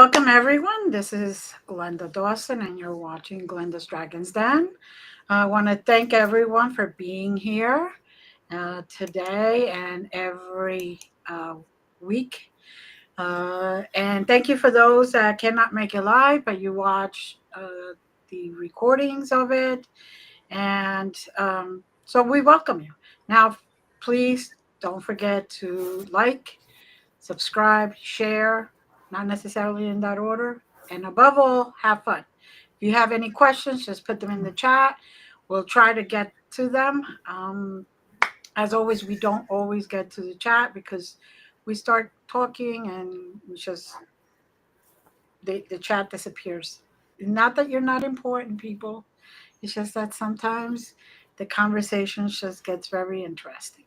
Welcome, everyone. This is Glenda Dawson, and you're watching Glenda's Dragons Den. I want to thank everyone for being here today and every week. And thank you for those that cannot make it live, but you watch the recordings of it. And so we welcome you. Now, please don't forget to like, subscribe, share, not necessarily in that order. And above all, have fun. If you have any questions, just put them in the chat. We'll try to get to them. As always, we don't always get to the chat because we start talking and we just the chat disappears. Not that you're not important, people. It's just that sometimes the conversation just gets very interesting.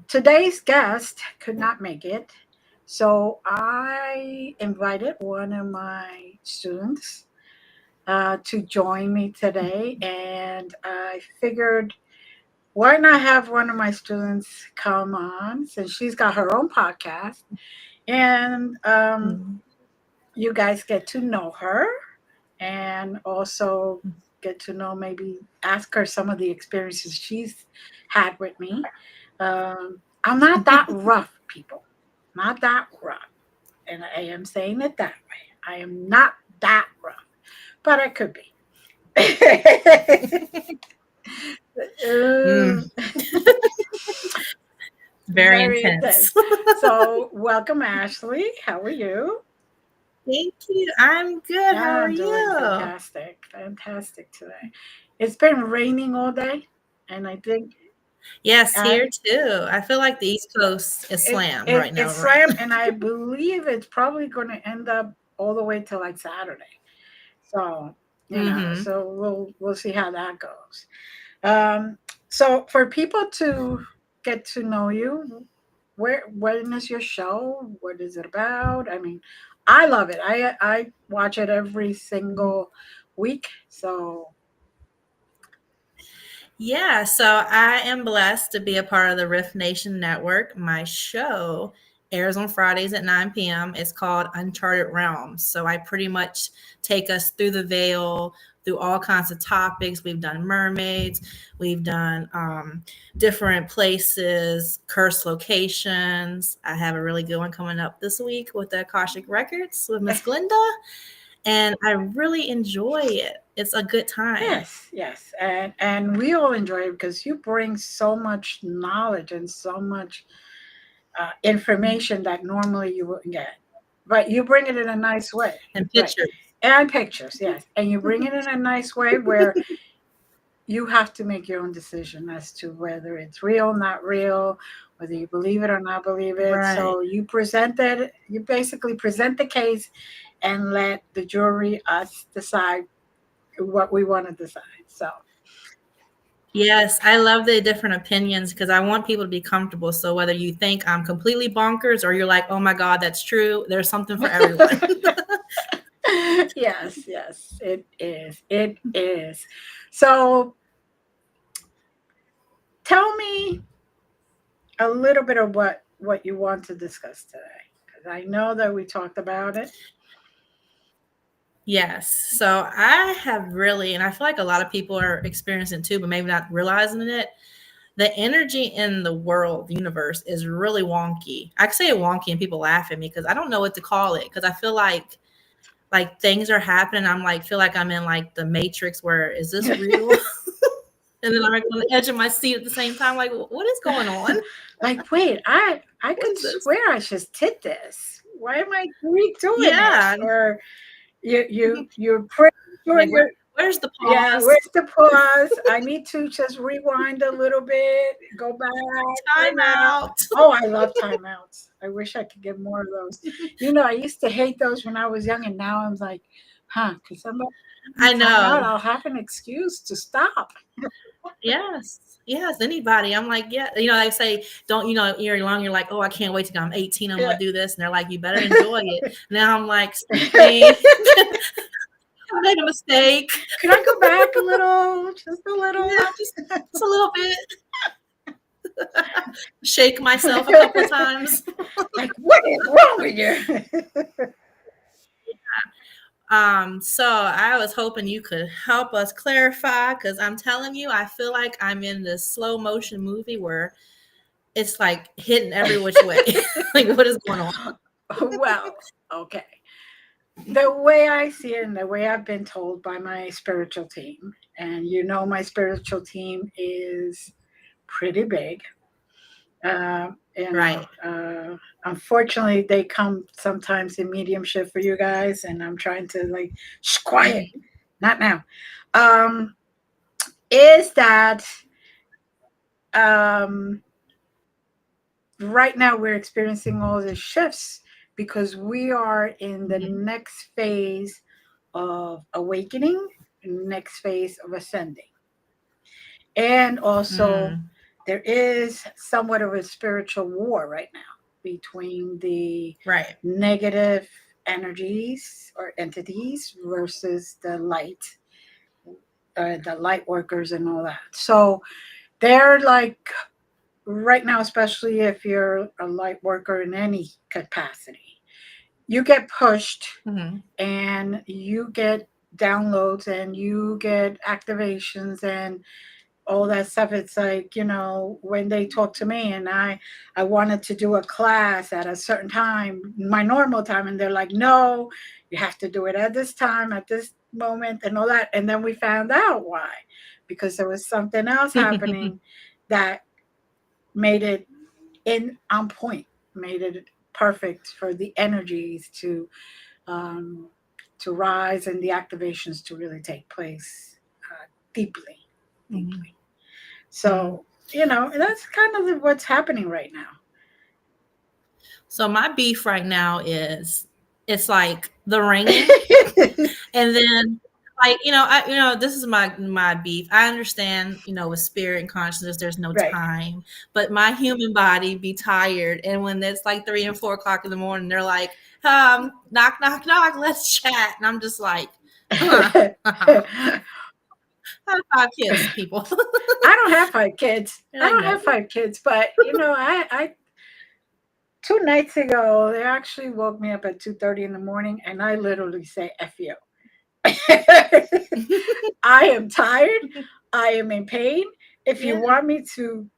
Today's guest could not make it, so I invited one of my students to join me today, and I figured why not have one of my students come on since she's got her own podcast, and you guys get to know her and also get to know, maybe ask her some of the experiences she's had with me. I'm not that rough, people. Not that rough. And I am saying it that way. I am not that rough, but I could be. Very intense. So, welcome, Ashley. How are you? Thank you. I'm good. How are I'm doing you? fantastic today. It's been raining all day, and I think Yes, here too. I feel like the East Coast is slammed right now. It's slammed, and I believe it's probably going to end up all the way till like Saturday. So so we'll see how that goes. So for people to get to know you, when is your show? What is it about? I mean, I love it. I watch it every single week. So yeah, so I am blessed to be a part of the Riff Nation Network. My show airs on Fridays at 9 p.m. It's called Uncharted Realms. So I pretty much take us through the veil, through all kinds of topics. We've done mermaids, we've done different places, cursed locations. I have a really good one coming up this week with the Akashic Records with Miss Glenda. And I really enjoy it. It's a good time. Yes. And we all enjoy it because you bring so much knowledge and so much information that normally you wouldn't get. But you bring it in a nice way. And pictures. Right. And pictures, yes. And you bring it in a nice way where you have to make your own decision as to whether it's real, not real, whether you believe it or not believe it. Right. So you basically present the case and let the jury, us, decide what we want to decide. So yes, I love the different opinions because I want people to be comfortable. So whether you think I'm completely bonkers or you're like, oh my God, that's true, there's something for everyone. Yes, it is. It is. So tell me a little bit of what you want to discuss today, because I know that we talked about it. Yes. So I have really, and I feel like a lot of people are experiencing too, but maybe not realizing it. The energy in the world, the universe, is really wonky. I can say it wonky and people laugh at me because I don't know what to call it, because I feel like things are happening. I'm like, feel like I'm in like the Matrix where is this real? And then I'm like on the edge of my seat at the same time. Like, what is going on? Like, wait, I could swear I just did this. Why am I doing it? Or you're pretty sure like, where's the pause? Yeah, where's the pause? I need to just rewind a little bit, go back. Time out. Oh, I love timeouts. I wish I could get more of those. I used to hate those when I was young, and now I'm like, because somebody I know I'll have an excuse to stop. Yes, anybody. I'm like, yeah, they say, don't, you're young, you're like, oh, I can't wait till I'm 18, I'm gonna do this, and they're like, you better enjoy it. Now I'm like, I made a mistake. Can I go back a little, just a little? Yeah, just a little bit. Shake myself a couple of times. Like, what is wrong with you? So I was hoping you could help us clarify, because I'm telling you, I feel like I'm in this slow motion movie where it's like hitting every which way. Like, what is going on? Well, okay. The way I see it and the way I've been told by my spiritual team, and my spiritual team is pretty big. Uh, you know, Right. unfortunately, they come sometimes in mediumship for you guys, and I'm trying to like, shh, quiet, Mhm. not now. Um, is that um, right now we're experiencing all the shifts because we are in the Mhm. next phase of awakening, next phase of ascending. And also, Mm. there is somewhat of a spiritual war right now between the Right. negative energies or entities versus the light workers and all that. So they're like right now, especially if you're a light worker in any capacity, you get pushed Mhm. and you get downloads and you get activations and all that stuff. It's like, when they talk to me and I wanted to do a class at a certain time, my normal time, and they're like, no, you have to do it at this time, at this moment, and all that. And then we found out why, because there was something else happening that made it in on point, made it perfect for the energies um, to rise and the activations to really take place deeply, Mhm. deeply. Mhm. So that's kind of what's happening right now. So my beef right now is, it's like the ringing, and then like, this is my beef. I understand, with spirit and consciousness there's no Right. time, but my human body be tired, and when it's like 3 and 4 o'clock in the morning, they're like, knock knock knock, let's chat, and I'm just like, I I have 5 kids, people. don't have 5 kids. They're I like, don't no. have 5 kids, but I 2 nights ago they actually woke me up at 2:30 in the morning, and I literally say "f you." I am tired. I am in pain. If you Yeah. want me to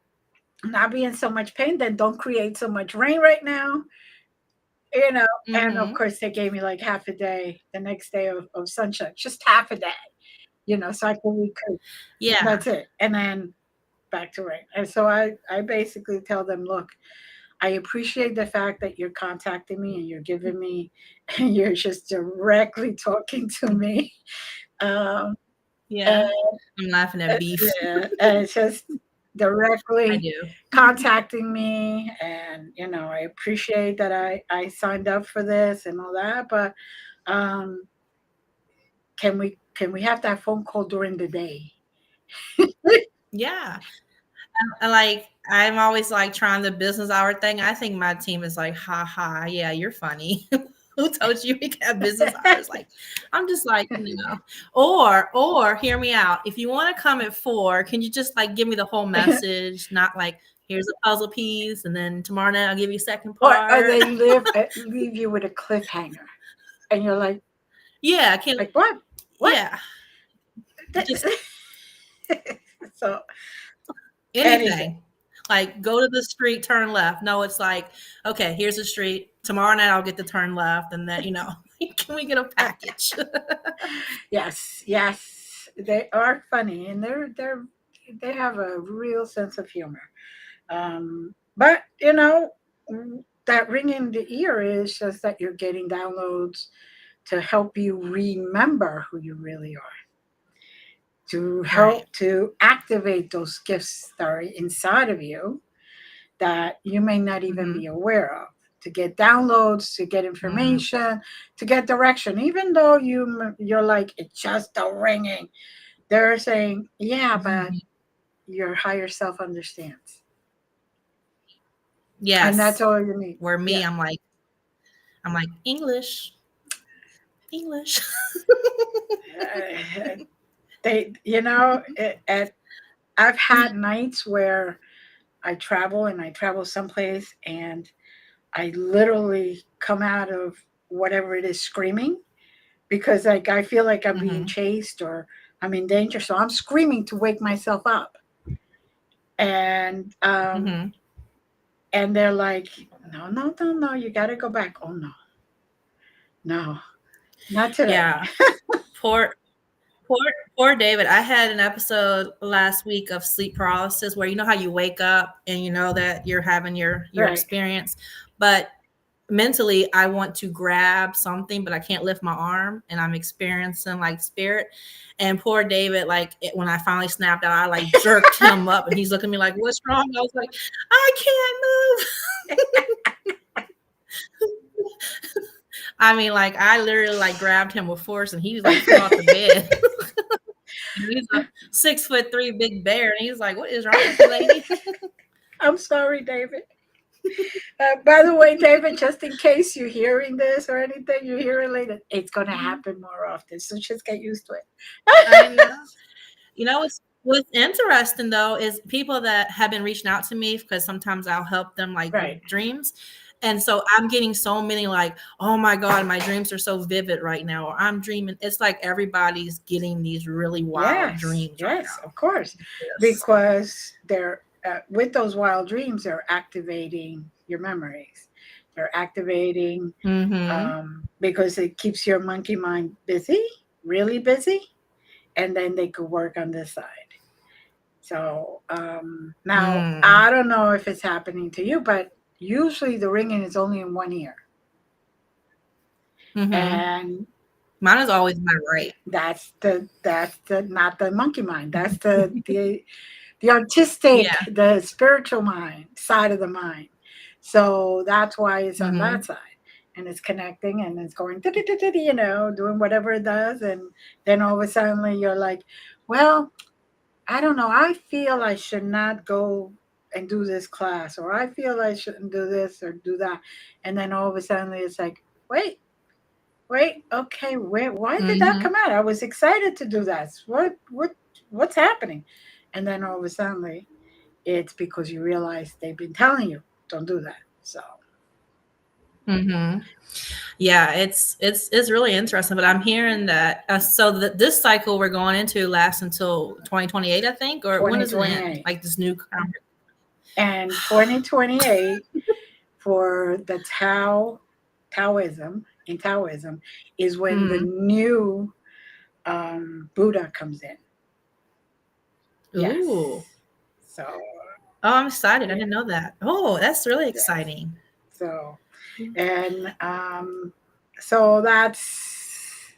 not be in so much pain, then don't create so much rain right now. You know, and of Hmm. course they gave me like half a day, the next day of sunshine, just half a day, so I can recoup. Yeah. That's it. And then back to rain. And so I basically tell them, look, I appreciate the fact that you're contacting me and you're giving me, and you're just directly talking to me. Um, and, Yeah. I'm laughing at beef. yeah, and it's just I directly do. contacting me. And, I appreciate that I signed up for this and all that. But um, can we have that phone call during the day? Yeah. Like, I'm always like trying the business hour thing. I think my team is like, ha ha, yeah, you're funny. Who told you we can have business hours? Like, I'm just like, or hear me out. If you want to come at 4, can you just like give me the whole message? Not like, here's a puzzle piece, and then tomorrow night I'll give you second Or part. they leave you with a cliffhanger, and you're Yeah, can like what? yeah, just So anything. anything. Like, go to the street, turn left. No, it's like, okay, here's the street. Tomorrow night I'll get to turn left, and then can we get a package? Yes, yes, they are funny, and they have a real sense of humor. But that ring in the ear is just that you're getting downloads to help you remember who you really are, to Right. help to activate those gifts that are inside of you that you may not even Hmm. be aware of, to get downloads, to get Mm. information, to get direction. Even though you're like, it's just a ringing, they're saying, yeah, but your higher self understands, and that's Yes. all you need. Where Yeah. me, I'm like English, English. They, I've had nights where I travel someplace, and I literally come out of whatever it is screaming, because like I feel like I'm being Mm-hmm. chased or I'm in danger, so I'm screaming to wake myself up. And Mm-hmm. and they're like, no, no, no, no, you got to go back. Oh no, no, not today. Yeah. Poor Poor, poor David. I had an episode last week of sleep paralysis where you know how you wake up and you know that you're having your Right. experience, but mentally I want to grab something, but I can't lift my arm, and I'm experiencing like spirit. And poor David, like when I finally snapped out, I like jerked him up, and he's looking at me like, "What's wrong?" I was like, "I can't move." I mean, like I literally like grabbed him with force, and he was like flew out the bed. He's a 6'3" big bear, and he's like, "What is wrong with you, lady?" I'm sorry, David. By the way, David, just in case you're hearing this or anything, you hear it later, it's going to happen more often. So just get used to I it. know. You know, what's interesting though is people that have been reaching out to me because sometimes I'll help them like Right. with dreams. And so I'm getting so many like, oh my God, my dreams are so vivid right now. Or I'm dreaming. It's like everybody's getting these really wild Yes, dreams right yes, now. of course, Yes. because they're with those wild dreams, they're activating your memories. They're activating Mm-hmm. because it keeps your monkey mind busy, really busy, and then they could work on this side. So now Mm. I don't know if it's happening to you, but usually the ringing is only in one ear, Mm-hmm. and Mine is always my right. that's the not the monkey mind. That's the artistic, Yeah. the spiritual mind side of the mind. So that's why it's on Mm-hmm. that side. And it's connecting and it's going, doing whatever it does. And then all of a sudden you're like, well, I don't know. I feel I should not go and do this class, or I feel I shouldn't do this or do that. And then all of a sudden it's like, wait, okay, why did that Mm-hmm. come out? I was excited to do that. What's happening? And then all of a sudden it's because you realize they've been telling you don't do that. So Mm-hmm. Yeah, it's really interesting. But I'm hearing that so that this cycle we're going into lasts until 2028, I think, or when does it end? 2028 Like this new. and 2028 for the Taoism is when the Mm. new Buddha comes in. Ooh. Yes. So Oh, I'm excited. I yeah, didn't know that. Oh, that's really yes. exciting. So and so that's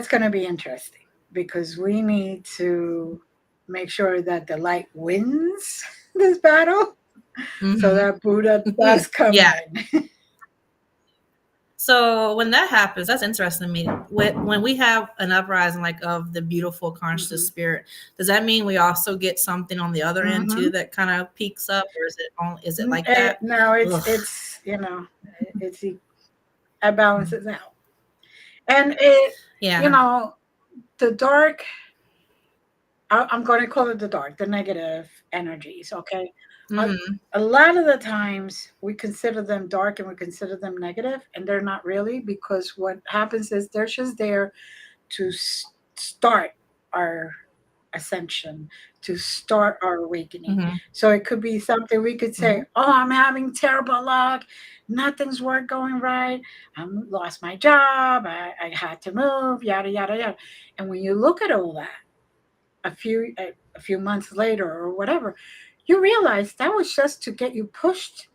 going to be interesting because we need to make sure that the light wins this battle so Mm-hmm. that Buddha does come Yeah. in. So when that happens, that's interesting to me. When we have an uprising like of the beautiful conscious Hmm. spirit, does that mean we also get something on the other end too Hmm. that kind of peaks up, or is it like that? No, Ugh. it's it balances out, and it you Yeah. know the dark. I'm going to call it the dark, the negative energies. Okay, a, Mm-hmm. a lot of the times we consider them dark and we consider them negative, and they're not really because what happens is they're just there to start our ascension, to start our awakening. Mm-hmm. So it could be something we could say, Mm-hmm. "Oh, I'm having terrible luck. Nothing's going right. I lost my job. I had to move. Yada yada yada." And when you look at all that, a few months later or whatever, you realize that was just to get you pushed.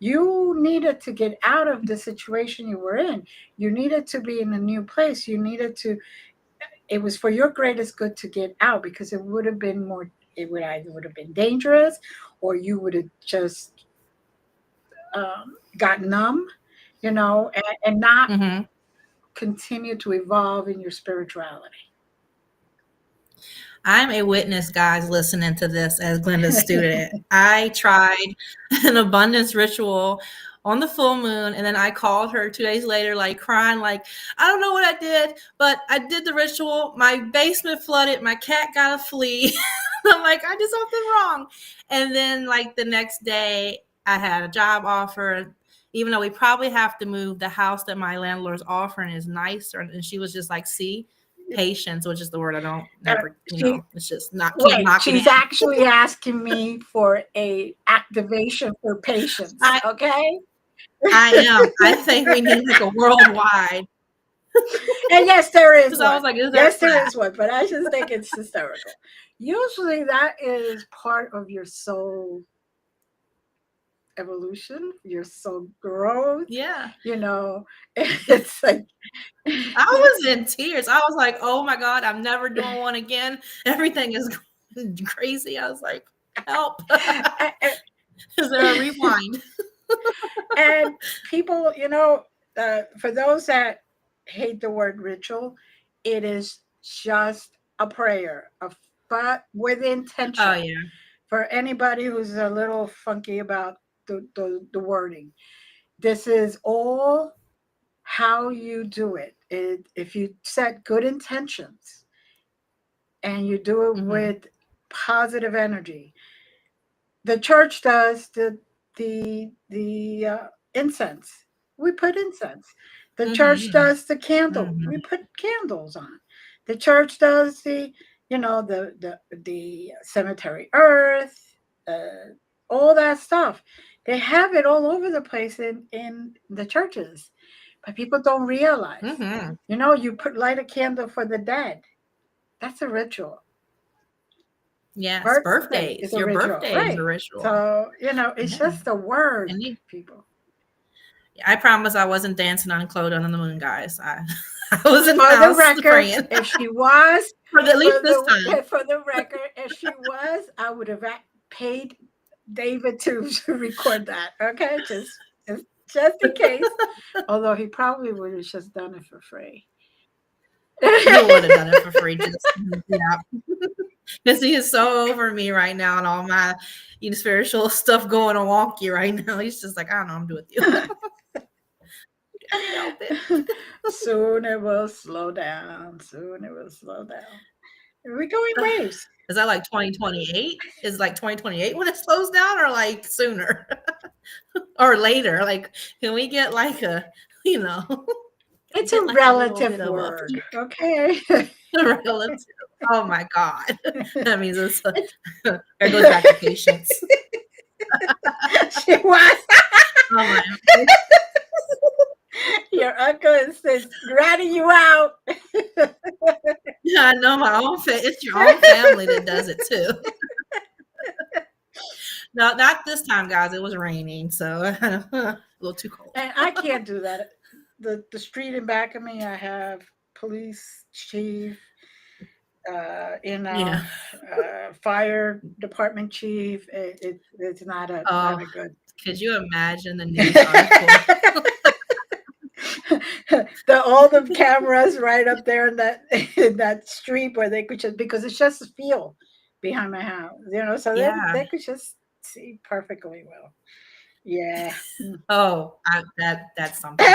You needed to get out of the situation you were in. You needed to be in a new place. It was for your greatest good to get out because it would either would have been dangerous or you would have just got numb, and not Mm-hmm. continue to evolve in your spirituality. I'm a witness, guys, listening to this as Glenda's student. I tried an abundance ritual on the full moon, and then I called her 2 days later, like crying, like, I don't know what I did, but I did the ritual. My basement flooded. My cat got a flea. I'm like, I did something wrong. And then like the next day I had a job offer, even though we probably have to move, the house that my landlord's offering is nicer. And she was just like, see, patience, which is the word I don't never, She it's just not keep wait, knocking she's it. actually asking me for a activation for patience. I Okay. am. I think we need like a worldwide. And yes, there is Because I was one. like, is there Yes, there that? is one, but I just think it's hysterical. Usually that is part of your soul evolution, your soul growth. Yeah. It's like I was in tears. I was like, oh my God, I'm never doing one again. Everything is crazy. I was like, help. Is there a rewind? and people, for those that hate the word ritual, it is just a prayer, but with intention. Oh, yeah. For anybody who's a little funky about the wording, this is all how you do it. If you set good intentions and you do it with positive energy, the church does the incense. We put incense. The church does the candle. We put candles on. The church does the cemetery earth, all that stuff. They have it all over the place in the churches, but people don't realize. You light a candle for the dead. That's a ritual. Yes, Birthday birthdays. is a Your ritual, birthday is a right? ritual. So it's just a word, And people. I promise I wasn't dancing on Clothes on the Moon, guys. I was in the For the house record, praying. if she was, At least this time. for the record, if she was, I would have paid David to record that. Okay, just in case. Although he probably would have just done it for free. He would have done it for free. Just because he is so over me right now and all my spiritual stuff going on wonky right now. He's just like, I don't know, I'm doing you. I can't help it. Soon it will slow down. Soon it will slow down. We go in waves. Is that like 2028? Is like 2028 when it slows down, or like sooner or later? Like, can we get like a, It's a like relative word, okay? Relative. Oh my God, that means there goes back to patience. She was. Oh my. Your uncle is ratting you out. Yeah, I know my own. It's your own family that does it too. No, not this time, guys. It was raining, so a little too cold. And I can't do that. The street in back of me, I have police chief, fire department chief. It's not a good. Could you imagine the news article? All the cameras right up there in that street where they could just, because it's just a field behind my house, so they could just see perfectly well. Yeah. Oh, that's something.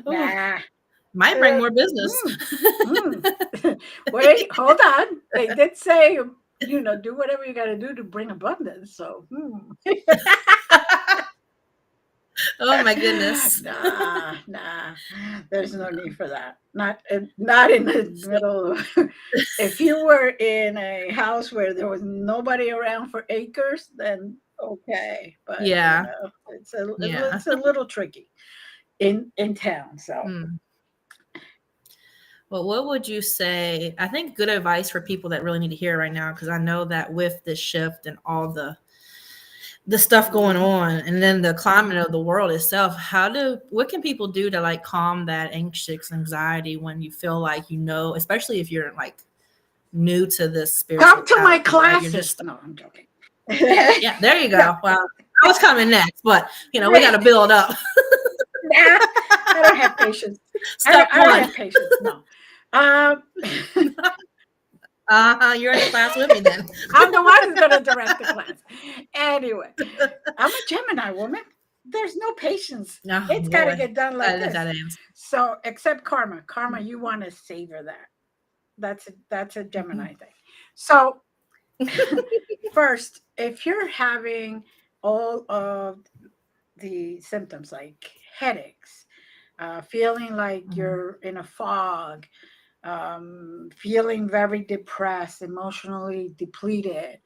Nah. Might bring more business. Wait, hold on. They did say, do whatever you got to do to bring abundance. So. Oh my goodness. Nah. There's no need for that. Not in the middle. If you were in a house where there was nobody around for acres, then okay. But yeah, it's a little tricky in town. So. Well, what would you say? I think good advice for people that really need to hear right now, because I know that with this shift and all the stuff going on, and then the climate of the world itself, what can people do to like calm that anxious anxiety when you feel like, especially if you're like new to this spiritual come to my classes. Right? No, I'm joking. Yeah, there you go. Yeah. Well, I was coming next, but we got to build up. Nah, I don't have patience. I don't have patience. No. You're in the class with me then. I'm the one who's going to direct the class. Anyway, I'm a Gemini woman. There's no patience. It's got to get done like this. So, except karma. Karma, you want to savor that. That's a Gemini thing. So first, if you're having all of the symptoms like headaches, feeling like Mm-hmm. you're in a fog, feeling very depressed, emotionally depleted,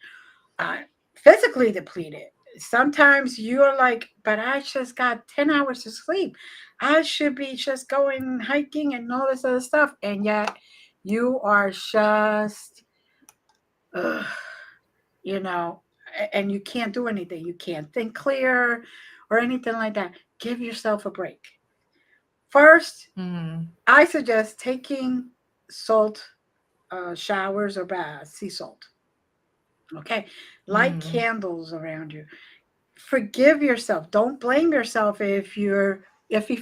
uh, physically depleted. Sometimes you're like, but I just got 10 hours of sleep. I should be just going hiking and all this other stuff. And yet you are just, ugh, you know, and you can't do anything. You can't think clear or anything like that. Give yourself a break. First, Mm-hmm. I suggest taking salt showers or baths, sea salt. Okay. Light Mm-hmm. candles around you. Forgive yourself. Don't blame yourself if you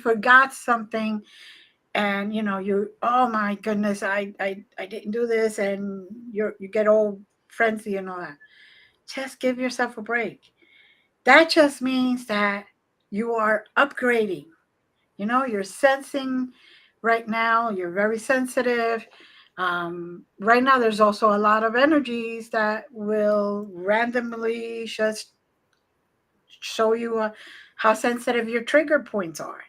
forgot something and you, oh my goodness, I didn't do this, and you get all frenzy and all that. Just give yourself a break. That just means that you are upgrading. You're sensing right now, you're very sensitive. Right now, there's also a lot of energies that will randomly just show you how sensitive your trigger points are,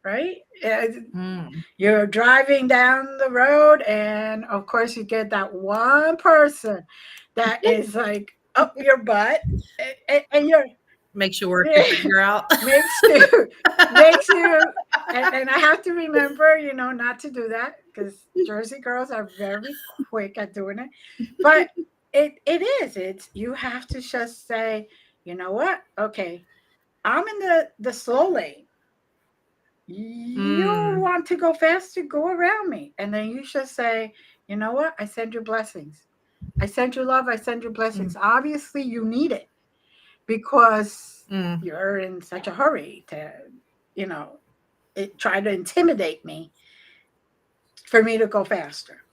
right? Mm-hmm. You're driving down the road, and of course, you get that one person that is like up your butt, and you're Makes you work your trigger out. makes you makes you and I have to remember, not to do that because Jersey girls are very quick at doing it. But it is. It's you have to just say, you know what? Okay, I'm in the slow lane. You Mm, want to go faster, go around me. And then you just say, you know what? I send you blessings. I send you love, I send you mm, blessings. Obviously you need it because mm. you're in such a hurry to, you know, try to intimidate me for me to go faster.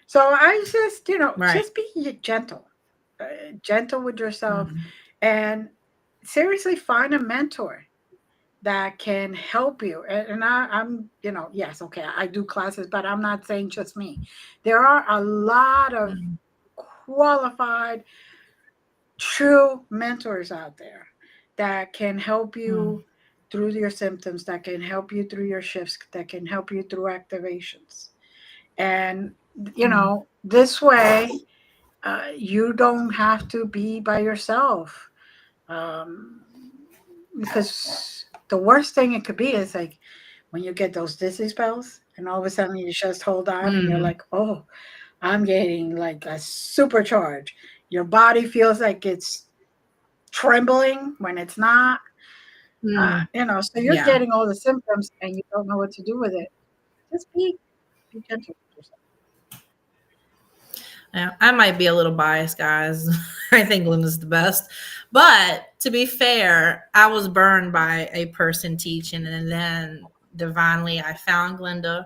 So I just, Right. just be gentle, gentle with yourself, Mm, and seriously find a mentor that can help you. And I'm, yes, okay, I do classes, but I'm not saying just me. There are a lot of mm, qualified, true mentors out there that can help mm, you through your symptoms, that can help you through your shifts, that can help you through activations. And, mm, this way, you don't have to be by yourself. Um, because the worst thing it could be is like when you get those dizzy spells and all of a sudden you just hold on and you're mm, like, oh, I'm getting like a supercharge. Your body feels like it's trembling when it's not. mm. So you're Yeah. getting all the symptoms and you don't know what to do with it. Just be gentle with yourself. Yeah, I might be a little biased, guys. I think Glenda's the best. But to be fair, I was burned by a person teaching, and then divinely I found Glenda.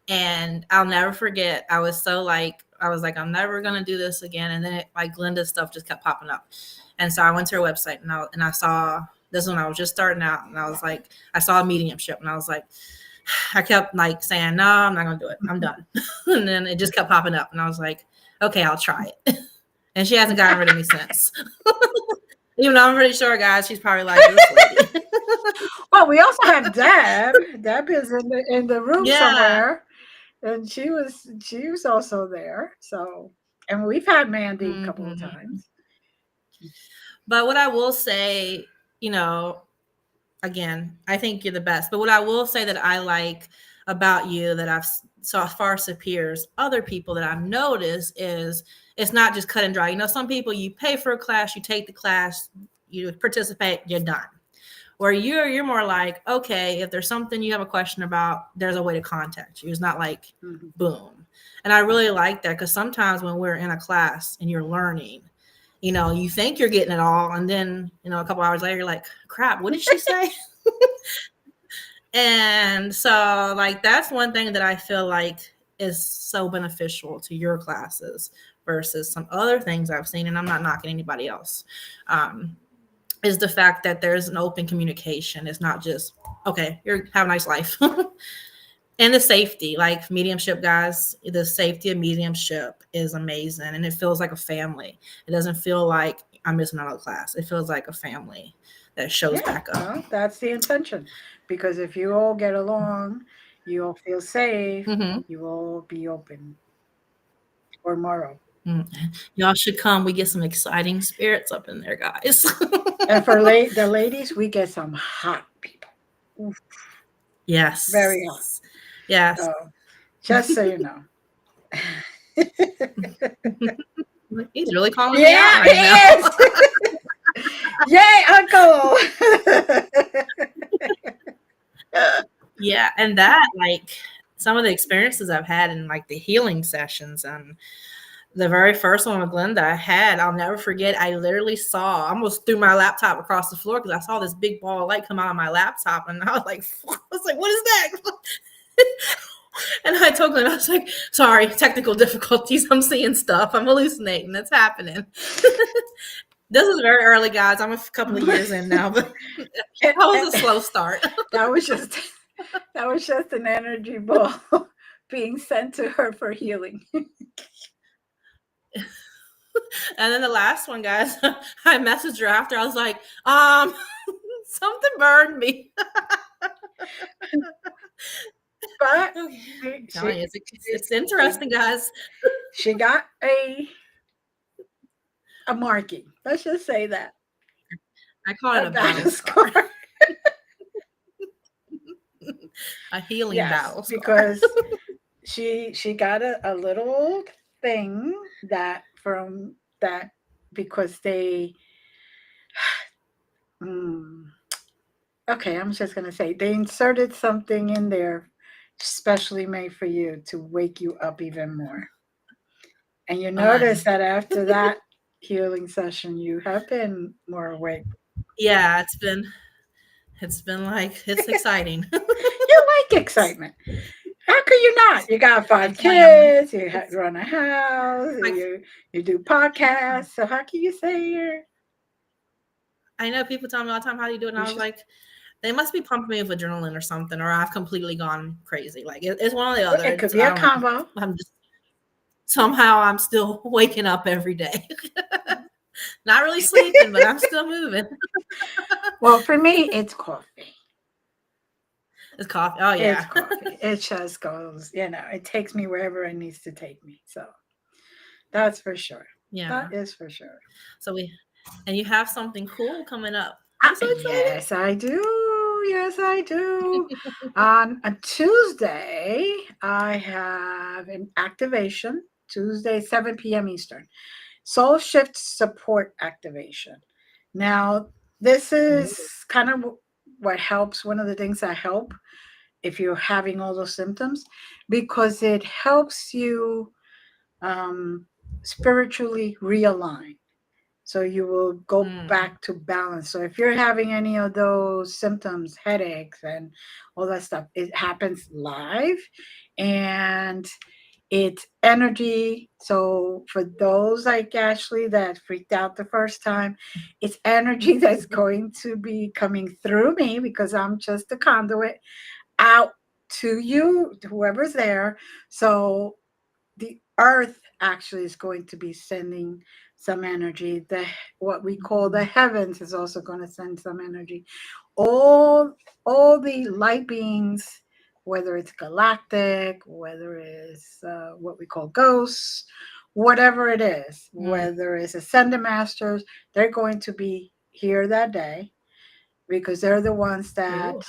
And I'll never forget, I was like, I'm never gonna do this again. And then like Glenda's stuff just kept popping up. And so I went to her website and I saw this when I was just starting out, and I was like, I saw a mediumship, and I was like, I kept like saying, no, I'm not gonna do it. I'm done. And then it just kept popping up, and I was like, okay, I'll try it. And she hasn't gotten rid of me since. Even though I'm pretty sure, guys, she's probably like this lady. Well, we also have Deb. Deb is in the room Yeah. somewhere, and she was also there. So, and we've had Mandy a couple of Hmm. times. But what I will say, you know, again, I think you're the best. But what I will say that I like about you that I've saw far superiors other people that I've noticed is it's not just cut and dry. You know, some people you pay for a class, you take the class, you participate, you're done. Where you're more like, okay, if there's something you have a question about, there's a way to contact you. It's not like Mhm. boom. And I really like that because sometimes when we're in a class and you're learning, you know, you think you're getting it all, and then you know a couple hours later you're like, crap, what did she say? And so like that's one thing that I feel like is so beneficial to your classes versus some other things I've seen, and I'm not knocking anybody else. um, is the fact that there's an open communication. It's not just, okay, you're have a nice life. And the safety, like mediumship guys, the safety of mediumship is amazing, and it feels like a family. It doesn't feel like I'm missing out on class. It feels like a family that shows Yeah, back up. well, that's the intention. Because if you all get along, you all feel safe, Mm-hmm. you will be open or more open. Y'all should come. We get some exciting spirits up in there, guys. And for the ladies, we get some hot people. Oof, very hot. Yes. Yes. So just so you know. He's really calling me out Yeah, right now. he is. Yay, Uncle. Yeah, and that, like, some of the experiences I've had in like the healing sessions, and the very first one with Glenda I had, I'll never forget. I literally saw, I almost threw my laptop across the floor because I saw this big ball of light come out of my laptop, and I was like, what is that? And I told Glenda, I was like, sorry, technical difficulties. I'm seeing stuff. I'm hallucinating. That's happening. This is very early, guys. I'm a couple of years in now, but that was a slow start. That was just an energy ball being sent to her for healing. And then the last one, guys, I messaged her after. I was like, something burned me. But It's interesting, guys. She got a marking. Let's just say that. I call it a battle scar. A healing battle scar. Because she got a little thing that from that because they okay, I'm just gonna say they inserted something in there specially made for you to wake you up even more. And you notice that after that healing session, you have been more awake. Yeah, it's been like, it's exciting. You like excitement. How could you not? You got 5 kids, you run a house, you do podcasts. So how can you say you're... I know people tell me all the time, how do you do it? And I was like, they must be pumping me with adrenaline or something, or I've completely gone crazy. Like, it's one or the other. It could be a combo. Somehow I'm still waking up every day. Not really sleeping, but I'm still moving. Well, for me, it's coffee. It's coffee. Oh, yeah. It's coffee. It just goes, it takes me wherever it needs to take me. So that's for sure. Yeah. That is for sure. So and you have something cool coming up. I'm so excited. Yes, I do. Yes, I do. On a Tuesday, I have an activation. Tuesday, 7 p.m. Eastern. Soul Shift Support Activation. Now, this is kind of what helps, one of the things that help if you're having all those symptoms, because it helps you spiritually realign. So you will go back to balance. So if you're having any of those symptoms, headaches and all that stuff, it happens live and it's energy. So for those like Ashley that freaked out the first time, it's energy that's going to be coming through me because I'm just a conduit out to you, to whoever's there. So the earth actually is going to be sending some energy. What we call the heavens is also going to send some energy. All the light beings, whether it's galactic, whether it's what we call ghosts, whatever it is, whether it's ascended masters, they're going to be here that day because they're the ones that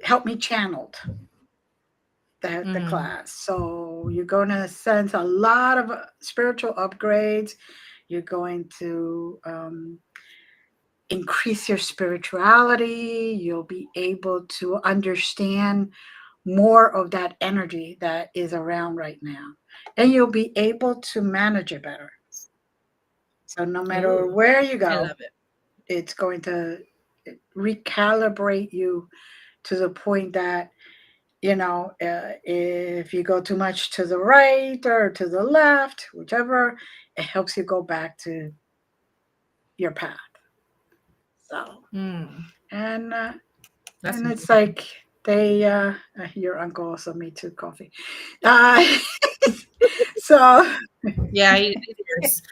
help me channeled the class. So you're going to sense a lot of spiritual upgrades. You're going to increase your spirituality. You'll be able to understand more of that energy that is around right now. And you'll be able to manage it better. So no matter where you go, I love it. It's going to recalibrate you to the point that if you go too much to the right or to the left, whichever, it helps you go back to your path. So, and it's like They, your uncle also made two coffee. Uh, so, Yeah, he is.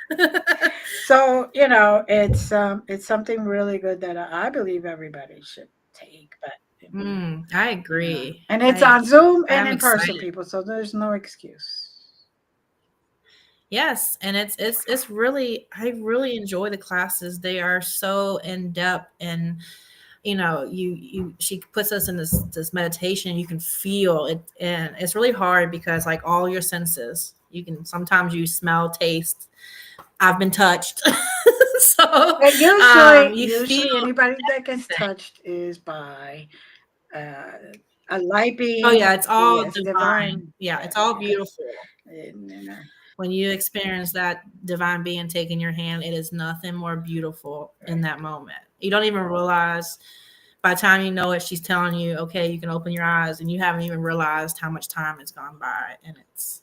so it's something really good that I believe everybody should take. But I yeah, agree. and it's on Zoom and I'm in person, excited. people. So there's no excuse. Yes, and it's really, I really enjoy the classes. They are so in depth, and you she puts us in this meditation. You can feel it, and it's really hard because like all your senses, you can sometimes you smell, taste. I've been touched, so But usually, you feel. anybody that gets touched is by uh, a light Oh being. yeah, it's all Yes, divine. divine. Yeah, it's Yes, all yes. beautiful. And, When you experience that divine being taking your hand, it is nothing more beautiful in right. that moment. You don't even realize by the time you know it, she's telling you, okay, you can open your eyes, and you haven't even realized how much time has gone by. And it's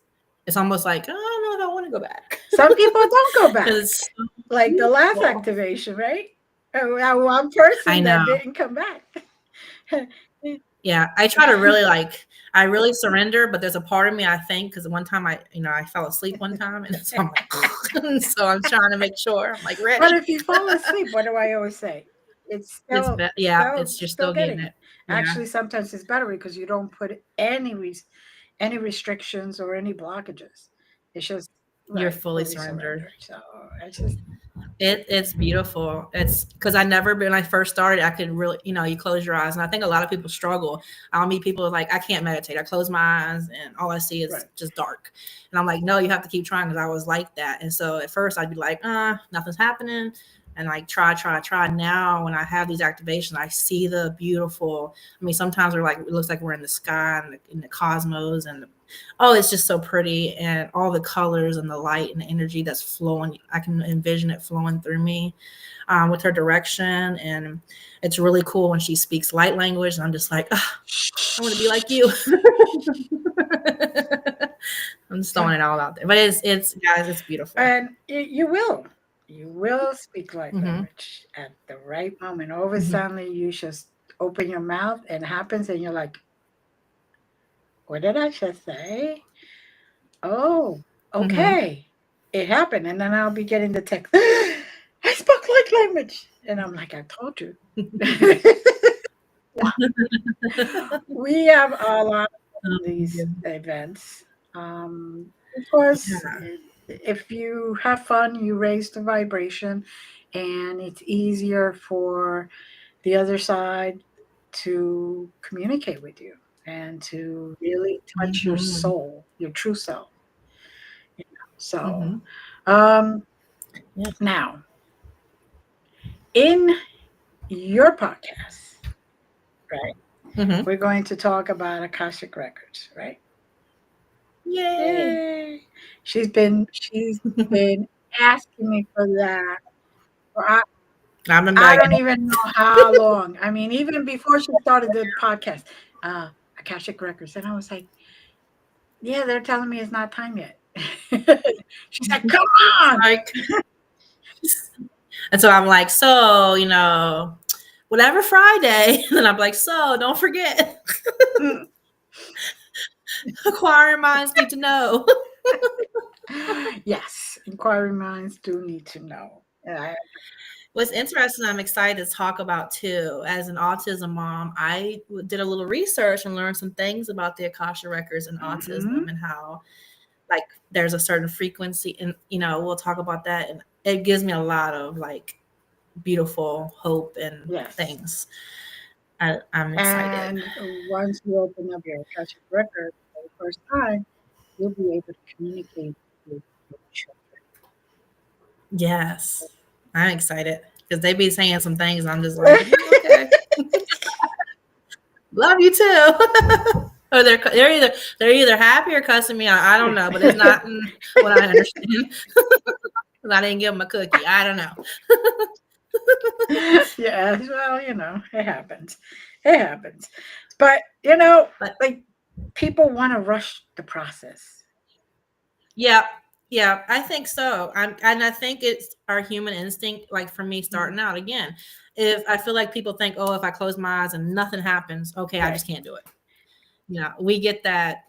almost like, oh, I don't know if I want to go back. Some people don't go Because back, it's so like the last beautiful. activation, right? One I person that know. didn't come back. Yeah, I try to really I really surrender, but there's a part of me I think because one time I fell asleep one time, and so I'm like, so I'm trying to make sure I'm like But ready. if you fall asleep, what do I always say? It's still, Yeah, it's you're still still getting getting it. it. Yeah, Actually, sometimes it's better because you don't put any restrictions or any blockages. It's just you're right, fully fully surrendered. surrendered. So it's just It's beautiful. It's because I never when I first started, I could really, you close your eyes. And I think a lot of people struggle. I'll meet people like, I can't meditate. I close my eyes and all I see is right. just dark. And I'm like, no, you have to keep trying because I was like that. And so at first I'd be like, nothing's happening. And like try. Now when I have these activations, I see the beautiful. I mean, sometimes we're like, it looks like we're in the sky and in the cosmos, and oh, it's just so pretty, and all the colors and the light and the energy that's flowing. I can envision it flowing through me with her direction, and it's really cool when she speaks light language. And I'm just like, oh, I want to be like you. I'm just So, throwing it all out there, but it's guys, it's beautiful. and you will speak light Hmm. language at the right moment. All of a Hmm. sudden, you just open your mouth and it happens, and you're like, "What did I just say?" Oh, Hmm. okay. It happened. And then I'll be getting the text. I spoke like language. And I'm like, I told you. We have a lot of these events. Because Yeah. if you have fun, you raise the vibration, and it's easier for the other side to communicate with you and to really touch your Hmm. soul, your true self. So, Hmm. um, Yeah. now in your podcast, right, Hmm. we're going to talk about Akashic Records, right? Yay. Yay! She's been asking me for that. For I've been I don't begging. even know how long. I mean, even before she started the podcast, uh, Akashic Records, and I was like, "Yeah, they're telling me it's not time yet." She's like, "Come on!" Like, and so I'm like, so, whatever Friday. And then I'm like, so don't forget, acquiring minds need to know. Yes, inquiry minds do need to know. What's interesting, I'm excited to talk about too. As an autism mom, I did a little research and learned some things about the Akasha records and Mhm. autism, and how like there's a certain frequency, and we'll talk about that. And it gives me a lot of like beautiful hope and Yes. things. I'm excited. And once you open up your Akashic record for the first time, you'll be able to communicate with your children. Yes, I'm excited because they be saying some things. And I'm just like, okay, love you too. Or they're either happy or cussing me out. I don't know, but it's not what I understand. I didn't give them a cookie. I don't know. Yeah, well, it happens. It happens. But, But like people want to rush the process. yeah, Yeah, I think so. And I think it's our human instinct. Like for me, Mhm. starting out again, if I feel like people think, oh, if I close my eyes and nothing happens, okay, I Right. just can't do it. Yeah, we get that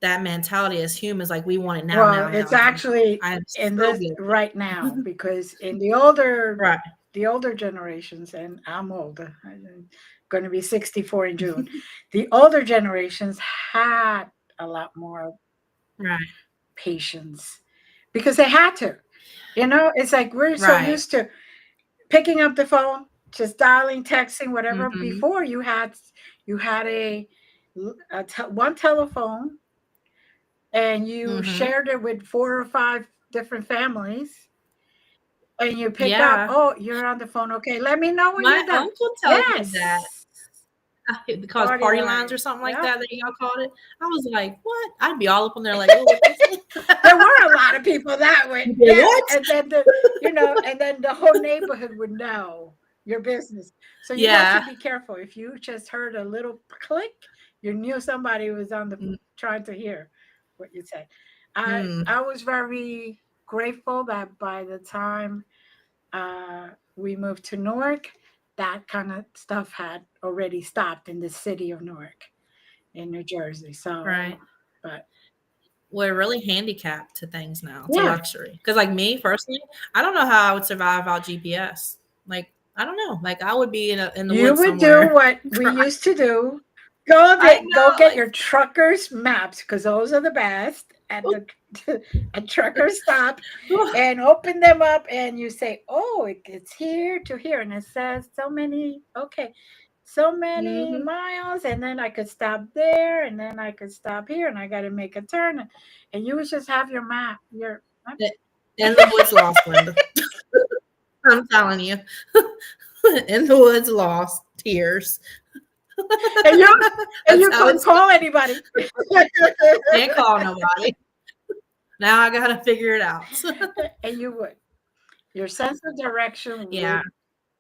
mentality as humans. Like we want it now, Well, now, it's now, now, now. actually I am in so this guilty. right now because in Right. the older generations, and I'm older, I'm going to be 64 in June. The older generations had a lot more Right. patience because they had to. You know, it's like we're so Right. used to picking up the phone, just dialing, texting, whatever. Mm-hmm. Before you had one telephone and you Mm-hmm. shared it with 4 or 5 different families and you pick up, Yeah. oh, you're on the phone. Okay, let me know when My you're done. uncle tells me that. Yes. Because Party party lines or line. something like Yep. that y'all called it. I was like, what? I'd be all up on there like, oh, what they say? There were a lot of people that way. You did Yeah. what? And then and then the whole neighborhood would know your business. So you had to Yeah. be careful. If you just heard a little click, you knew somebody was on the trying to hear what you said. Mm-hmm. I was very grateful that by the time we moved to Newark, that kind of stuff had already stopped in the city of Newark in New Jersey. So, Right. but We're really handicapped to things now, to yeah, luxury. Because, like me personally, I don't know how I would survive without GPS. Like, I don't know. Like, I would be in the you woods would do somewhere. what we Cry. used to do. I Go know. get your Like, trucker's maps because those are the best at the a trucker stop and open them up and you say, oh, it's here to here and it says so many. Okay, so many mm-hmm. miles, and then I could stop there, and then I could stop here, and I got to make a turn, and you would just have your map, your In the woods, lost, Glenda. I'm telling you. In the woods, lost, tears. and That's you how couldn't it's call anybody, can't call nobody. Now I gotta figure it out. and you would. Your sense of direction Yeah.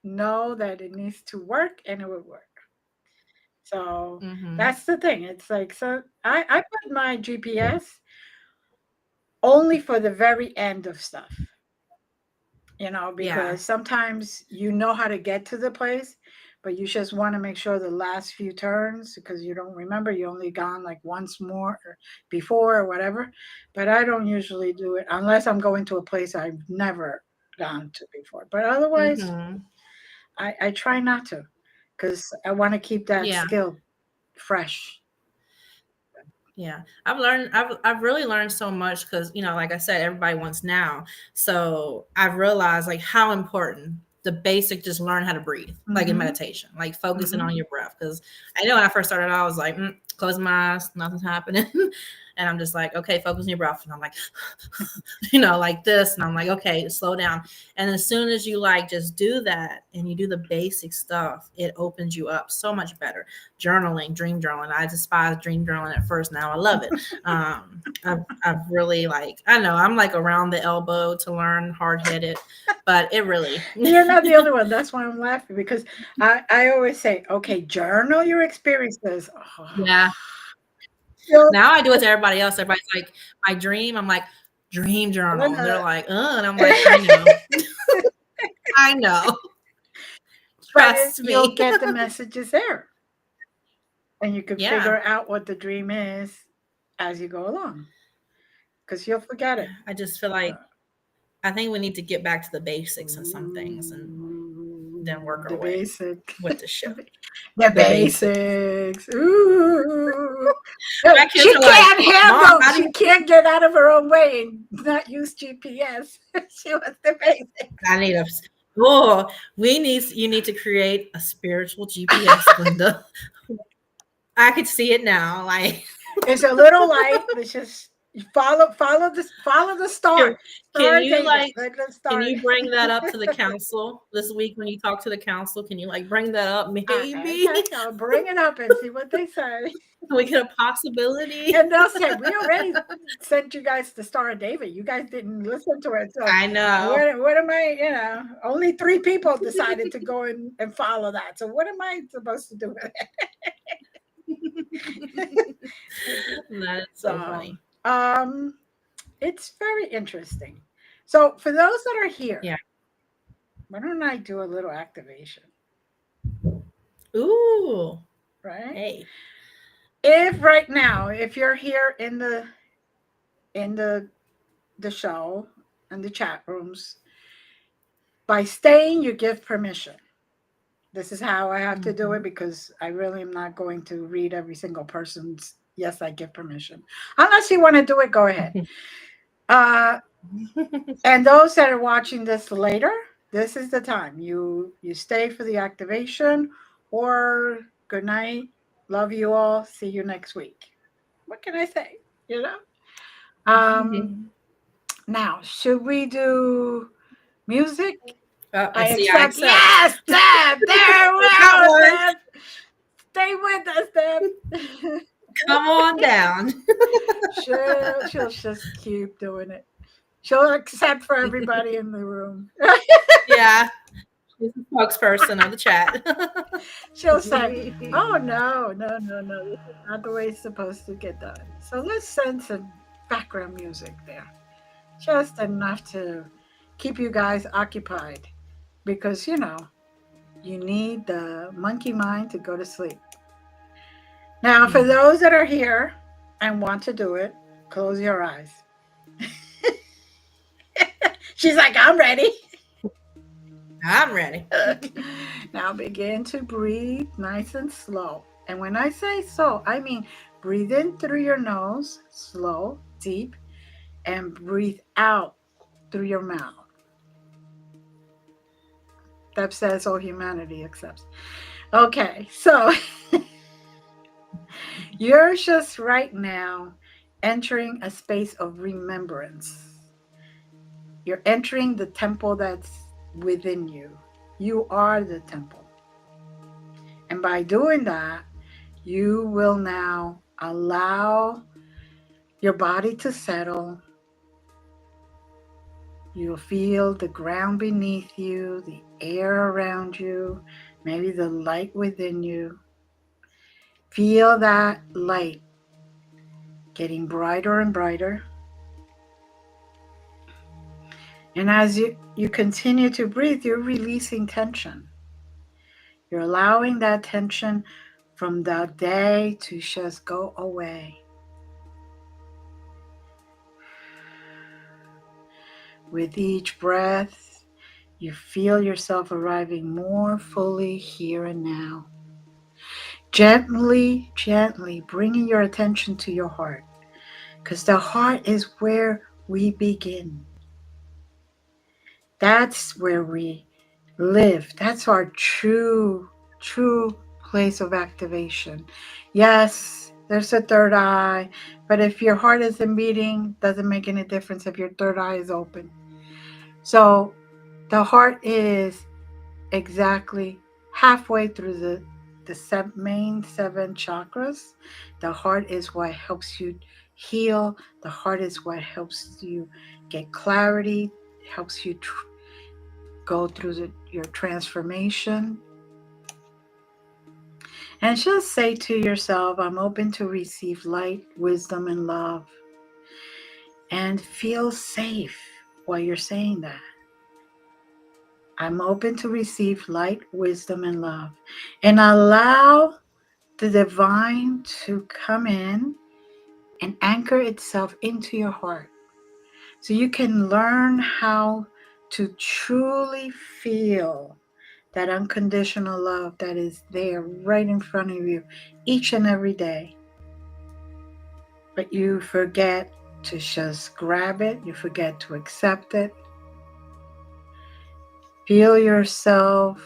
would know that it needs to work, and it would work. So Hmm. that's the thing. It's like so. I put my GPS only for the very end of stuff. Yeah. Because sometimes you know how to get to the place, but you just want to make sure the last few turns because you don't remember you only gone like once more or before or whatever. But I don't usually do it unless I'm going to a place I've never gone to before. But otherwise, Hmm. I try not to because I want to keep that Yeah. skill fresh. Yeah. I've really learned so much because, like I said, everybody wants now. So I've realized like how important the basic just learn how to breathe, like in Hmm. meditation, like focusing Hmm. on your breath. Because I know when I first started, I was like, close my eyes, nothing's happening. And I'm just like, okay, focus on your breath. And I'm like, like this. And I'm like, okay, slow down. And as soon as you like just do that and you do the basic stuff, it opens you up so much better. Journaling, dream journaling. I despised dream journaling at first. Now I love it. I've really I know I'm like around the elbow to learn, hard headed, but it really, You're not the only one. That's why I'm laughing because I always say, okay, journal your experiences. Oh, yeah. so, Now I do it to everybody else. Everybody's like, my dream. I'm like, dream journal. And they're Linda, like, and I'm like, I know. I know. but Trust you'll me. get the messages there, and you can Yeah. figure out what the dream is as you go along because you'll forget it. I just feel like I think we need to get back to the basics of some things and then work The our way basic, with the show. the The basics. basics. Ooh. No, My kids she are like, can't Mom, handle. how do you She can't get out of her own way and not use GPS. She wants the basics. I need a oh, you need to create a spiritual GPS, Glenda. I could see it now. Like It's a little light. Let's just follow the can, star. can Star you David. like Let us can start. you bring that up to the council this week when you talk to the council? Can you like bring that up? Maybe Okay, I'll bring it up and see what they say. can we get a possibility? And they'll say, we already sent you guys the Star of David. You guys didn't listen to it. So I know. what am I, only 3 people decided to go and follow that. So what am I supposed to do with it? That is so So funny. um It's very interesting. So for those that are here, Yeah. why don't I do a little activation, Ooh. right? Hey. If right now, if you're here in the show and the chat rooms, by staying, you give permission. This is how I have to do it Mhm. because I really am not going to read every single person's. Yes, I give permission. Unless you want to do it, go ahead. Uh, and those that are watching this later, this is the time you stay for the activation, or good night. Love you all. See you next week. What can I say? You know. Um, Now, should we do music? I See, I accept. accept. Yes, Deb. There we That go, works. Deb. Stay with us, Deb. Come on down. She'll just keep doing it. She'll accept for everybody in the room. Yeah. She's the spokesperson of the chat. She'll say, "Oh no, no, no, no! This is not the way it's supposed to get done." So let's send some background music there, just enough to keep you guys occupied, because you need the monkey mind to go to sleep. Now, for those that are here and want to do it, close your eyes. She's like, I'm ready. I'm ready. Now begin to breathe nice and slow. And when I say so, I mean breathe in through your nose, slow, deep, and breathe out through your mouth. That says all humanity accepts. Okay, so you're just right now entering a space of remembrance. You're entering the temple that's within you. You are the temple. And by doing that, you will now allow your body to settle. You'll feel the ground beneath you, the air around you, maybe the light within you. Feel that light getting brighter and brighter. And as you continue to breathe, you're releasing tension. You're allowing that tension from the day to just go away. With each breath, you feel yourself arriving more fully here and now. Gently, gently bringing your attention to your heart, because the heart is where we begin. That's where we live. That's our true place of activation. Yes, there's a third eye, but if your heart isn't beating, doesn't make any difference if your third eye is open. So the heart is exactly halfway through the main seven chakras. The heart is what helps you heal. The heart is what helps you get clarity, helps you go through your transformation. And just say to yourself, I'm open to receive light, wisdom, and love. And feel safe while you're saying that. I'm open to receive light, wisdom, and love. And allow the divine to come in and anchor itself into your heart. So you can learn how to truly feel that unconditional love that is there right in front of you each and every day. But you forget to just grab it, you forget to accept it. Feel yourself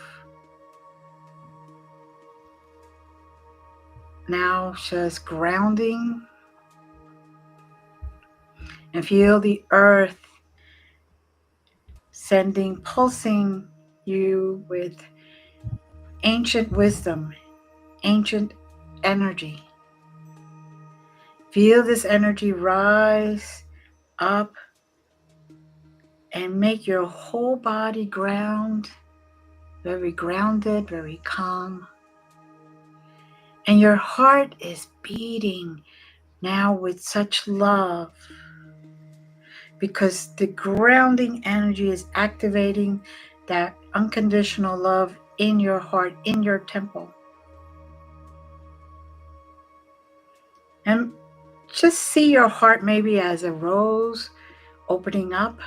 now just grounding, and feel the earth pulsing you with ancient wisdom, ancient energy. Feel this energy rise up and make your whole body very grounded, very calm. And your heart is beating now with such love. because the grounding energy is activating that unconditional love in your heart, in your temple. And just see your heart maybe as a rose opening up,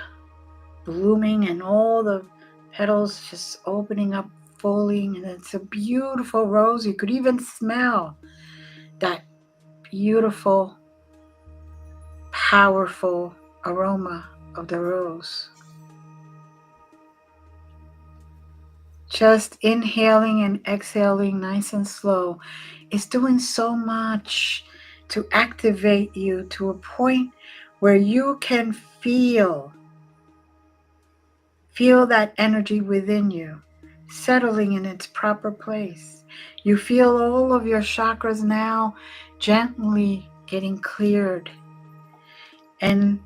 blooming, and all the petals just opening up fully. And it's a beautiful rose. You could even smell that beautiful, powerful aroma of the rose. Just inhaling and exhaling nice and slow is doing so much to activate you to a point where you can feel that energy within you settling in its proper place. You feel all of your chakras now gently getting cleared and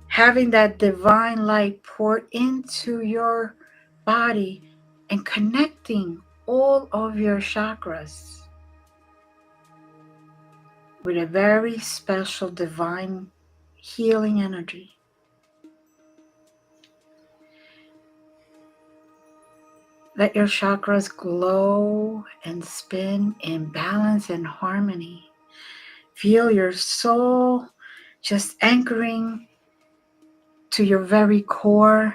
having that divine light pour into your body and connecting all of your chakras with a very special divine healing energy. Let your chakras glow and spin in balance and harmony. Feel your soul just anchoring to your very core,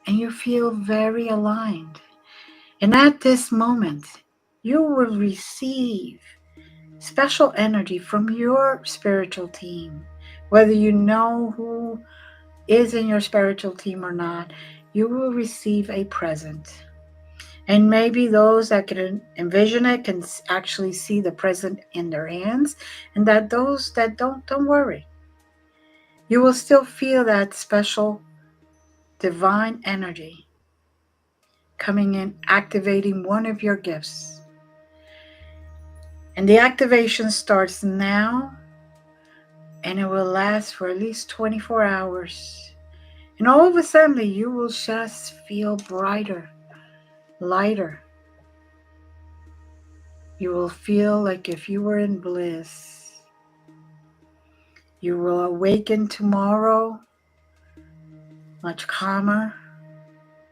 and you feel very aligned. And at this moment, you will receive special energy from your spiritual team. Whether you know who is in your spiritual team or not, you will receive a present. And maybe those that can envision it can actually see the present in their hands, and that those that don't worry. You will still feel that special divine energy coming in, activating one of your gifts. And the activation starts now, and it will last for at least 24 hours. And all of a sudden, you will just feel brighter, lighter. You will feel like if you were in bliss. You will awaken tomorrow much calmer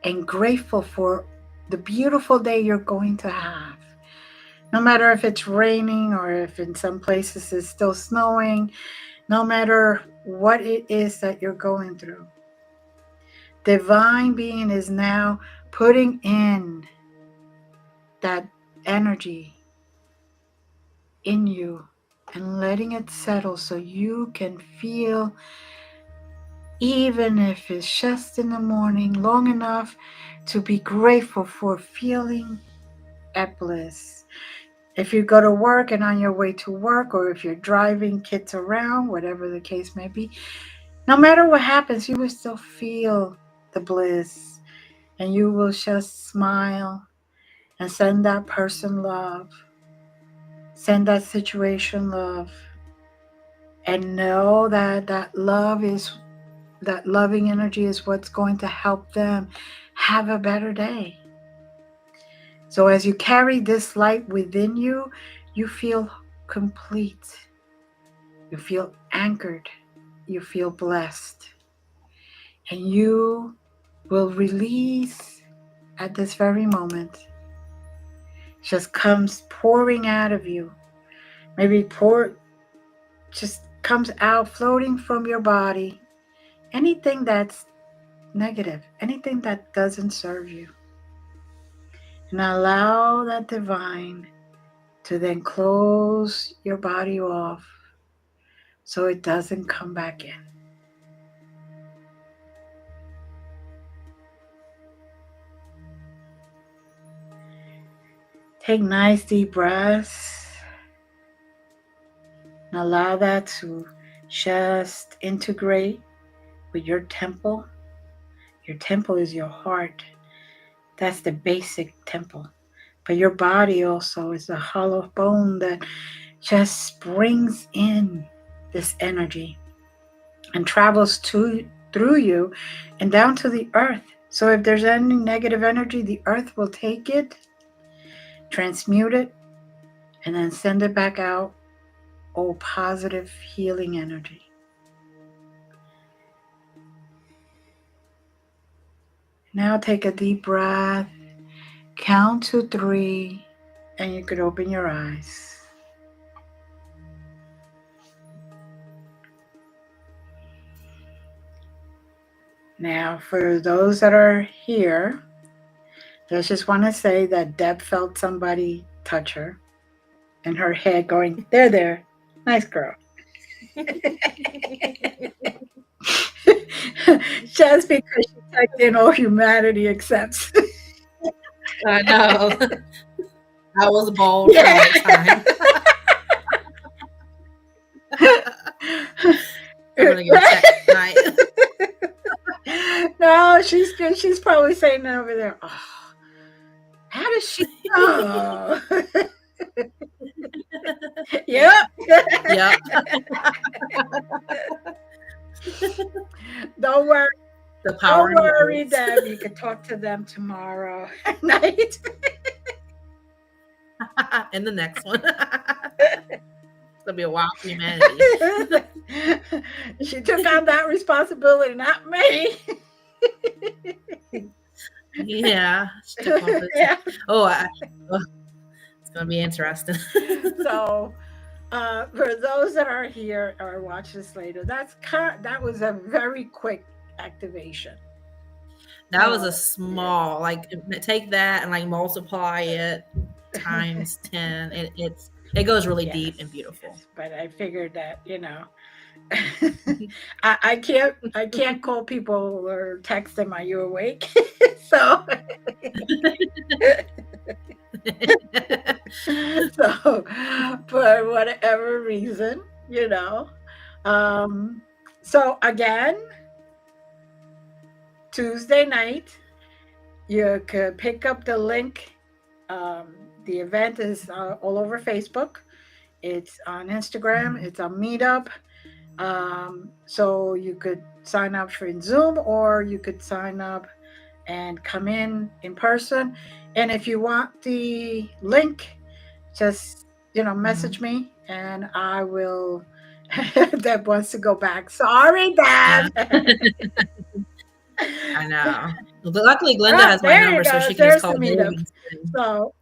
and grateful for the beautiful day you're going to have. No matter if it's raining or if in some places it's still snowing, no matter what it is that you're going through. Divine being is now putting in that energy in you and letting it settle so you can feel, even if it's just in the morning, long enough to be grateful for feeling at bliss. If you go to work and on your way to work, or if you're driving kids around, whatever the case may be, no matter what happens, you will still feel the bliss, and you will just smile and send that person love, send that situation love, and know that that loving energy is what's going to help them have a better day. So as you carry this light within you, you feel complete. You feel anchored. You feel blessed. And you will release at this very moment. Just comes pouring out of you. Maybe just comes out, floating from your body. Anything that's negative, anything that doesn't serve you. And allow that divine to then close your body off so it doesn't come back in. Take nice deep breaths and allow that to just integrate with your temple. Your temple is your heart. That's the basic temple. But your body also is a hollow bone that just brings in this energy and travels through you and down to the earth. So if there's any negative energy, the earth will take it, transmute it, and then send it back out, all positive healing energy. Now take a deep breath, count to 3, and you could open your eyes. Now, for those that are here, I just want to say that Deb felt somebody touch her and her head going, there, nice girl. Just because she typed in all humanity accepts. I know. I was bold for that time. I'm gonna go check tonight. No, she's probably saying over there, oh, how does she know? Yep. Yep. Don't worry. The power Don't worry, words. Deb. You can talk to them tomorrow night. And the next one. It's gonna be a while for humanity. She took on that responsibility, not me. Yeah. She took one for the Yeah. It's gonna be interesting. So, for those that are here or watch this later, that was a very quick activation. That was a small, like, take that and like multiply it times 10. It goes really deep and beautiful. Yes, but I figured that, I can't call people or text them, are you awake? So so for whatever reason, so again, Tuesday night, you could pick up the link. The event is all over Facebook. It's on Instagram. It's on Meetup. So you could sign up for Zoom, or you could sign up and come in person. And if you want the link, just message me, and I will. Deb wants to go back. Sorry, Deb. I know. Luckily, Glenda has my number, so she can just call me. So,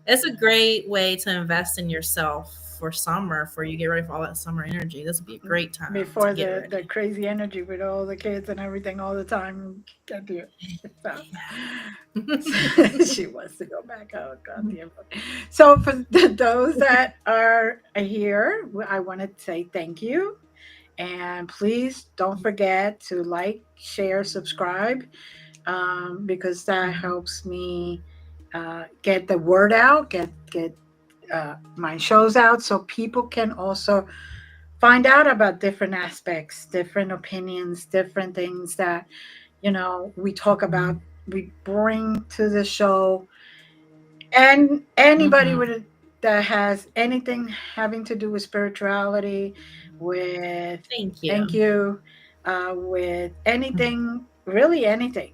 it's a great way to invest in yourself for summer, for you get ready for all that summer energy. This would be a great time before the crazy energy with all the kids and everything all the time. Can't do it. So, she wants to go back. Oh God, damn. So for those that are here, I want to say thank you. And please don't forget to like, share, subscribe, because that helps me get the word out, get my shows out, so people can also find out about different aspects, different opinions, different things that we talk about, we bring to the show, and anybody that has anything having to do with spirituality, with thank you, with anything, really anything.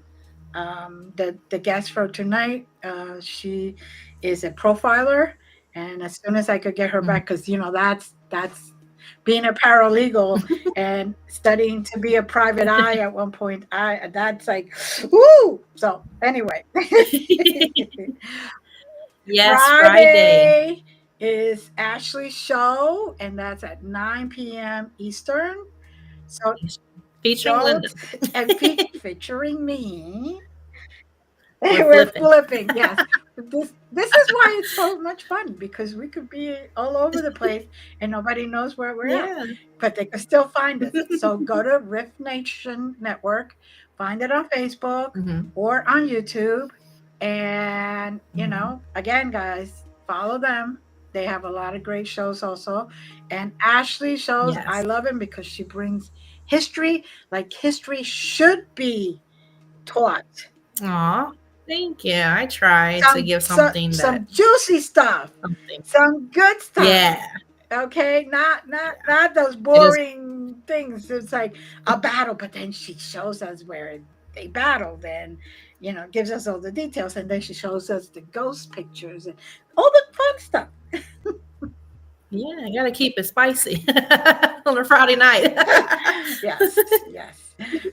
The guest for tonight, she is a profiler, and as soon as I could get her back, because that's being a paralegal and studying to be a private eye at one point, that's like, woo. So anyway. Yes, Friday is Ashley's show, and that's at 9 p.m. Eastern. So featuring featuring me. We're flipping. Yes. This is why it's so much fun, because we could be all over the place and nobody knows where we're at, but they can still find us. So go to Riff Nation Network, find it on Facebook or on YouTube. And, again, guys, follow them. They have a lot of great shows also. And Ashley shows, I love him because she brings history like history should be taught. Aw, thank you. I tried to give something some juicy stuff, some good stuff. Yeah. Okay, not those boring things. It's like a battle, but then she shows us where they battled, and gives us all the details, and then she shows us the ghost pictures and all the fun stuff. Yeah, I gotta keep it spicy on a Friday night. Yes.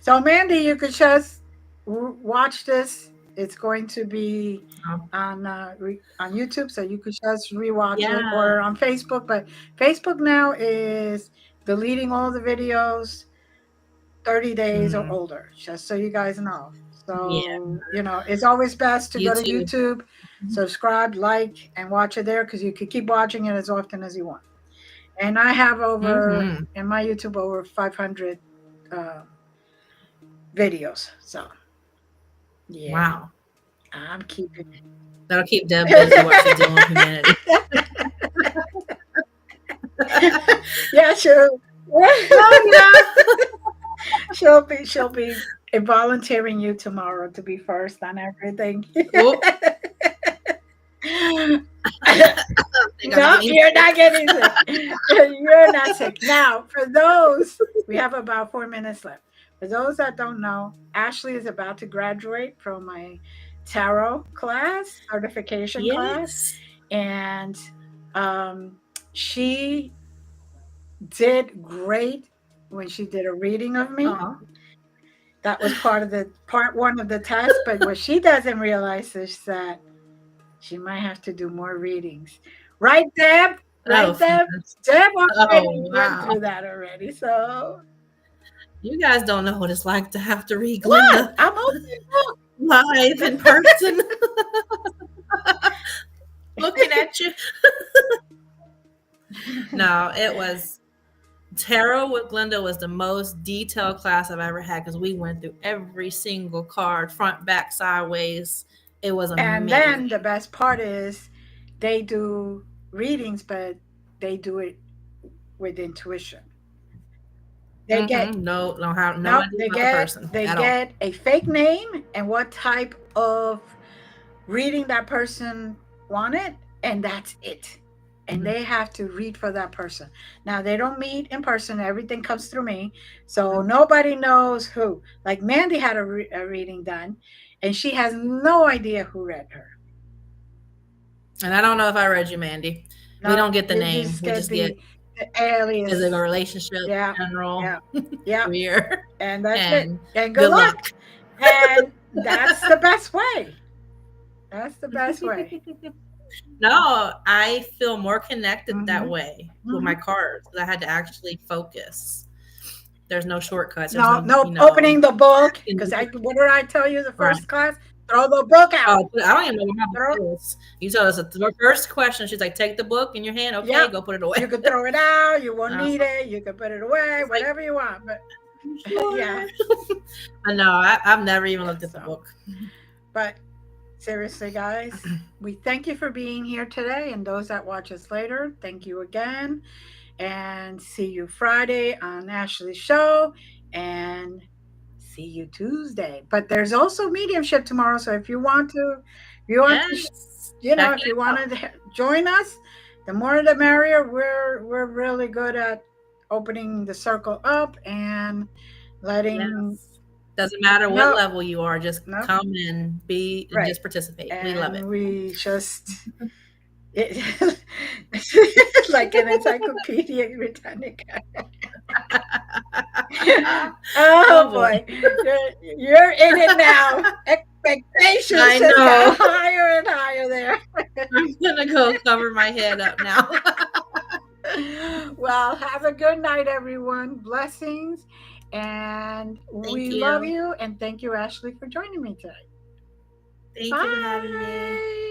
So, Mandy, you could just watch this. It's going to be Oh, on YouTube, so you could just rewatch it, yeah. or on Facebook. But Facebook now is deleting all the videos 30 days or Mm, older, just so you guys know. yeah. So, it's always best to go to YouTube. YouTube, subscribe, like, and watch it there because you could keep watching it as often as you want. And I have Mm-hmm. in my YouTube over 500 um, videos. So, yeah, Wow. I'm keeping That'll keep Deb busy while she's dealing with humanity. it. Yeah, she'll, Oh, she'll be volunteering you tomorrow to be first on everything. yeah. Oh, I think I'm No, getting you're sick. not getting sick. You're not sick. Now, for those, we have about 4 minutes left. For those that don't know, Ashley is about to graduate from my tarot class, certification class, Yes. and um, she did great when she did a reading of me. Oh, That was part one of the test. But what she doesn't realize is that she might have to do more readings. Right, Deb? Right, oh, Deb? Deb oh, already went wow. through that already. So You guys don't know what it's like to have to read what? Glenda I'm opening book. live in person, looking at you. No, it was Tarot with Glenda was the most detailed class I've ever had because we went through every single card, front, back, sideways. It was And then the amazing. best part is they do readings, but they do it with intuition. They get Mm-hmm. No, don't have no no, idea about the person they at all. get a fake name and what type of reading that person wanted, and that's it. And Mhm. they have to read for that person. Now they don't meet in person; everything comes through me, so nobody knows who. Like Mandy had a reading done, and she has no idea who read her. And I don't know if I read you, Mandy. We No, don't get the you name. just We get just get the is it a alias. relationship, Yeah, general, yeah, yeah, career, and that's it. and And good good luck. luck. And that's the best way. That's the best way. No, I feel more connected that Hmm. way with my Hmm. cards because I had to actually focus. There's no shortcuts. There's No, no, no opening the book. Because what did I tell you the right. first class? Throw the book out. Oh, I don't even know what happened Throw. to this. You told us the first question. She's like, take the book in your hand. Okay, Yep. go put it away. You could throw it out. You won't And I was need it. You can put it away. like, Whatever you want. But you yeah. sure? I know. I've never even looked at the So, book. but seriously, guys, we thank you for being here today. And those that watch us later, thank you again. And see you Friday on Ashley's show. And see you Tuesday. But there's also mediumship tomorrow. So if you want to, Yes. Check if it you want out. to join us, the more the merrier. We're really good at opening the circle up and letting Yes. Doesn't matter what no, level you are, just no, come and be and right. just participate. We love it. And we just it, like an Encyclopedia Britannica. Oh Oh boy. boy, you're in it now. Expectations I just got know. higher and higher there. I'm gonna go cover my head up now. Well, have a good night, everyone. Blessings. And Thank we love you. you. And thank you, Ashley, for joining me today. Thank you for having me. Bye.